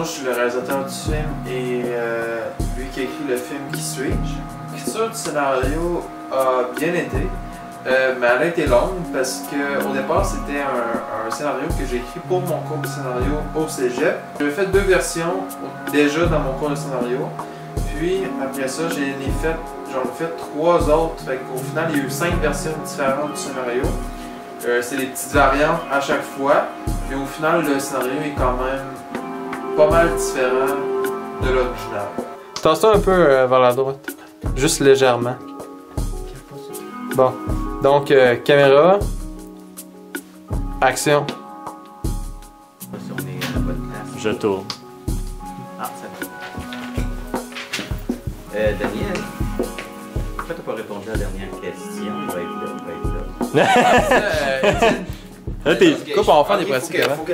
je suis le réalisateur du film et lui qui a écrit le film Qui suis-je. L'écriture du scénario a bien été, mais elle a été longue parce qu'au départ c'était un scénario que j'ai écrit pour mon cours de scénario au cégep. J'ai fait 2 versions déjà dans mon cours de scénario, puis après ça j'en ai fait 3 autres, fait qu'au final il y a eu 5 versions différentes du scénario. C'est des petites variantes à chaque fois, mais au final le scénario est quand même pas mal différent de l'original. Tasse-toi un peu vers la droite, juste légèrement. Bon, donc caméra, action. Je tourne. Ah, ça va. Daniel, pourquoi t'as pas répondu à la dernière question? Va être là, va être là. Là, coupe, on va faire des pratiques avant.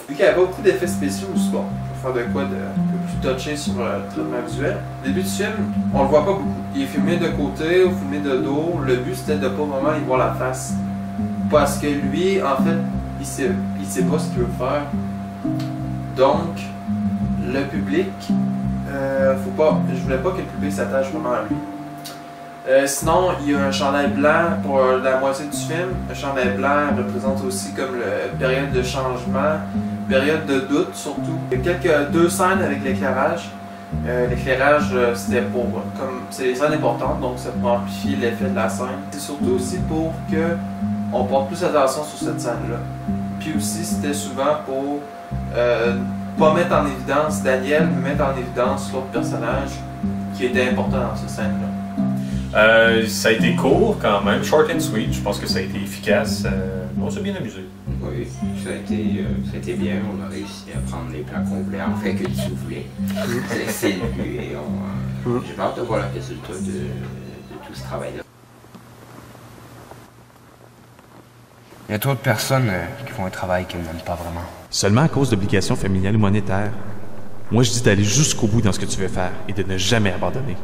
Vu qu'il n'y avait pas beaucoup d'effets spéciaux, c'est bon, pour faire de quoi de plus touché sur le traitement visuel. Au début du film, on le voit pas beaucoup. Il est filmé de côté ou filmé de dos. Le but c'était de pas vraiment y voir la face. Parce que lui, en fait, il sait pas ce qu'il veut faire. Donc, le public, je voulais pas que le public s'attache vraiment à lui. Sinon, il y a un chandail blanc pour la moitié du film. Le chandail blanc représente aussi comme la période de changement, période de doute surtout. Il y a 2 scènes avec l'éclairage. L'éclairage, c'était c'est des scènes importantes, donc ça peut amplifier l'effet de la scène. C'est surtout aussi pour que on porte plus attention sur cette scène-là. Puis aussi, c'était souvent pour pas mettre en évidence Daniel, mais mettre en évidence l'autre personnage qui était important dans cette scène-là. Ça a été court quand même, short and sweet. Je pense que ça a été efficace. On s'est bien amusé. Oui, ça a été bien. On a réussi à prendre les plans complets, en fait, que tu voulais. C'est le but et j'ai hâte de voir le résultat de tout ce travail-là. Il y a trop de personnes qui font un travail qu'ils n'aiment pas vraiment. Seulement à cause d'obligations familiales ou monétaires. Moi, je dis d'aller jusqu'au bout dans ce que tu veux faire et de ne jamais abandonner.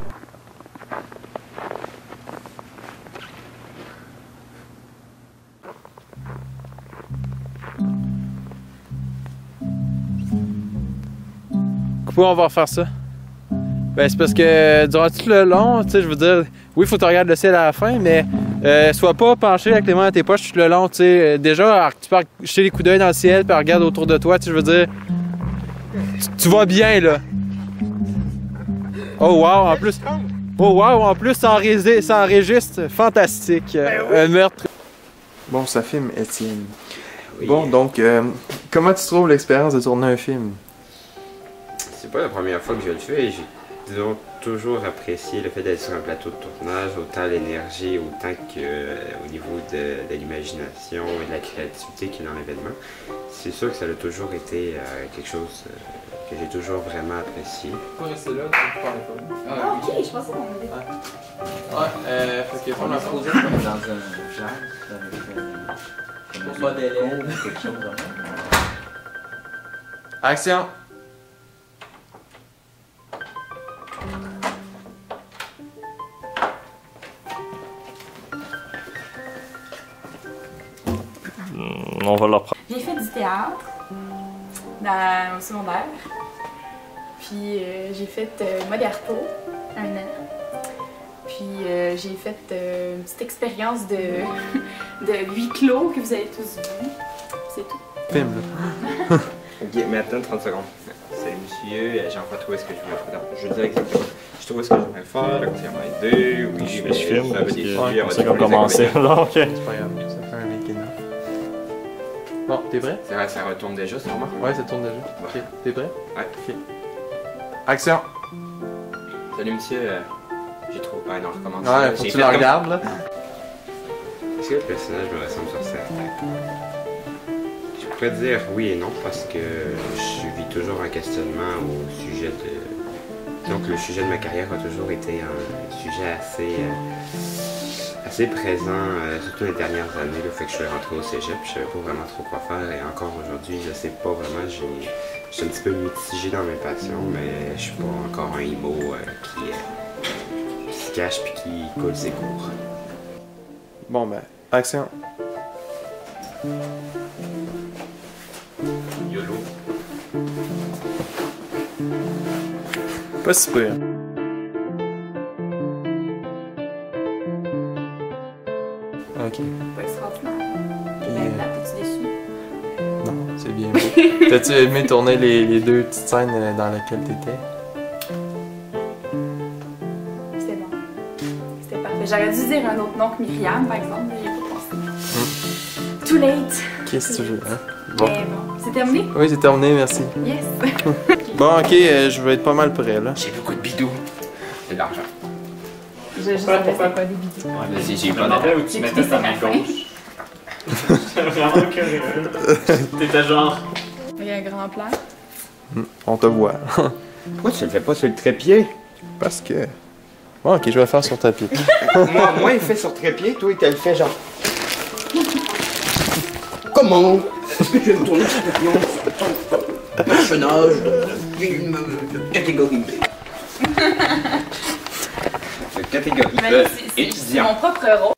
Pourquoi on va refaire ça? Ben, c'est parce que durant tout le long, tu sais, je veux dire, oui, il faut que tu regardes le ciel à la fin, mais sois pas penché avec les mains dans tes poches tout le long, tu sais. Déjà, tu peux jeter les coups d'œil dans le ciel, puis regarde autour de toi, tu sais, je veux dire, tu vas bien, là. Oh wow, en plus, ça enregistre, fantastique, un meurtre. Bon, ça filme Étienne. Oui. Bon, donc, comment tu trouves l'expérience de tourner un film? C'est pas la première fois que je le fais et j'ai toujours apprécié le fait d'être sur un plateau de tournage, autant l'énergie, autant qu'au niveau de l'imagination et de la créativité qu'il y a dans l'événement. C'est sûr que ça a toujours été quelque chose que j'ai toujours vraiment apprécié. Tu peux rester là, tu parles pas. Ah, ok, je pensais qu'on avait. Ouais, fait qu'on a posé comme dans un jazz avec un modèle ou quelque chose de même. Action! On va leur prendre. J'ai fait du théâtre au secondaire. Puis j'ai fait Moderto un an. Puis j'ai fait une petite expérience de huis clos que vous avez tous vu. C'est tout. Film, là. Ok, maintenant 30 secondes. Salut monsieur, Jean-François, où est-ce que je voulais faire? Je veux dire exactement. Je trouve ce que j'aimerais faire, la conseillère m'a aidé, oui, je filme, ça veut des sujets, c'est qu'on commençait. C'est pas grave, ça fait un making of. Bon, t'es prêt? C'est vrai, ça retourne déjà, sûrement? Ouais, ça tourne déjà. Ok, t'es prêt? Ouais. Ok. Action! Salut monsieur, j'ai trop... Ouais, non, je recommence. Ouais, faut que tu la regardes, là. Est-ce que le personnage me ressemble sur certains? Je pourrais dire oui et non, parce que je vis toujours un questionnement au sujet de... Donc le sujet de ma carrière a toujours été un sujet assez présent, surtout les dernières années. Le fait que je suis rentré au cégep, je savais pas vraiment trop quoi faire et encore aujourd'hui, je sais pas vraiment. Je suis un petit peu mitigé dans mes passions, mais je suis pas encore un emo qui se cache puis qui coule ses cours. Bon, ben, action. YOLO. Pas si pire. Ok. Pas extraordinaire. Puis, Ben, là, t'es-tu déçu? non, c'est bien beau. T'as-tu aimé tourner les deux petites scènes dans lesquelles t'étais? C'était bon. C'était parfait. J'aurais dû dire un autre nom que Myriam, par exemple, mais j'ai pas pensé. Too late. Qu'est-ce que tu veux, hein? Bon. Mais bon, c'est terminé? Oui, c'est terminé, merci. Yes. Bon, ok, je vais être pas mal prêt, là. J'ai beaucoup de bidous. C'est de l'argent. Je savais c'était pas des bidous. Ouais, j'ai Je pas m'en d'argent. où tu J'ai mettais quitté ta main Séraphin. gauche. J'étais vraiment curieux. T'étais genre. Il y a un grand plan. On te voit. Pourquoi tu le fais pas sur le trépied? Parce que... Bon, ok, je vais le faire sur tapis. moi, il fait sur trépied, toi, il te le fait genre. Comment? Est-ce que tu veux me tourner sur le pion? Personnage de film de catégorie B. De catégorie Mais B. c'est Étudiant. mon propre rôle.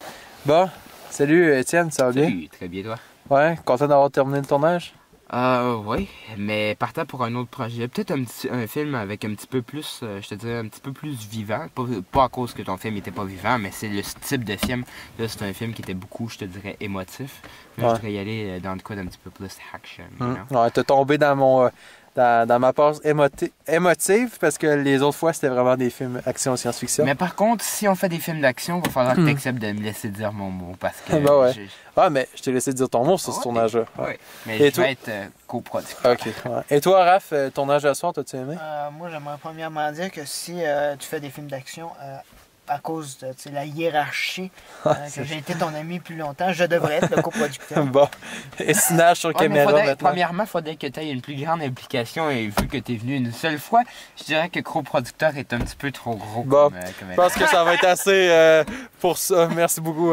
Bon, salut Étienne, ça va bien? Salut, très bien, toi. Ouais, content d'avoir terminé le tournage? Oui, mais partant pour un autre projet. Peut-être un film avec un petit peu plus, je te dirais, un petit peu plus vivant. Pas à cause que ton film était pas vivant, mais c'est le type de film. Là, c'est un film qui était beaucoup, je te dirais, émotif. Mais Ouais. je voudrais y aller dans le cas d'un petit peu plus action. You know? Ouais, t'es tombé dans mon... dans ma passe émotive parce que les autres fois c'était vraiment des films action science-fiction. Mais par contre, si on fait des films d'action, il va falloir que tu acceptes de me laisser dire mon mot parce que. Ben ouais. Ah, mais je t'ai laissé dire ton mot sur ce Ouais. tournage-là. Oui, mais Et je toi? vais être coproducteur. Ok. Ouais. Et toi, Raph, tournage à soir, t'as-tu aimé? Moi, j'aimerais premièrement dire que si tu fais des films d'action à cause de tu sais, la hiérarchie, que j'ai été ton ami plus longtemps, je devrais être le coproducteur. Bon. Essinage sur Ouais, mais caméra maintenant. premièrement, il faudrait que tu aies une plus grande implication et vu que tu es venu une seule fois, je dirais que coproducteur est un petit peu trop gros Bon, comme je pense que ça va être assez pour ça. Merci beaucoup.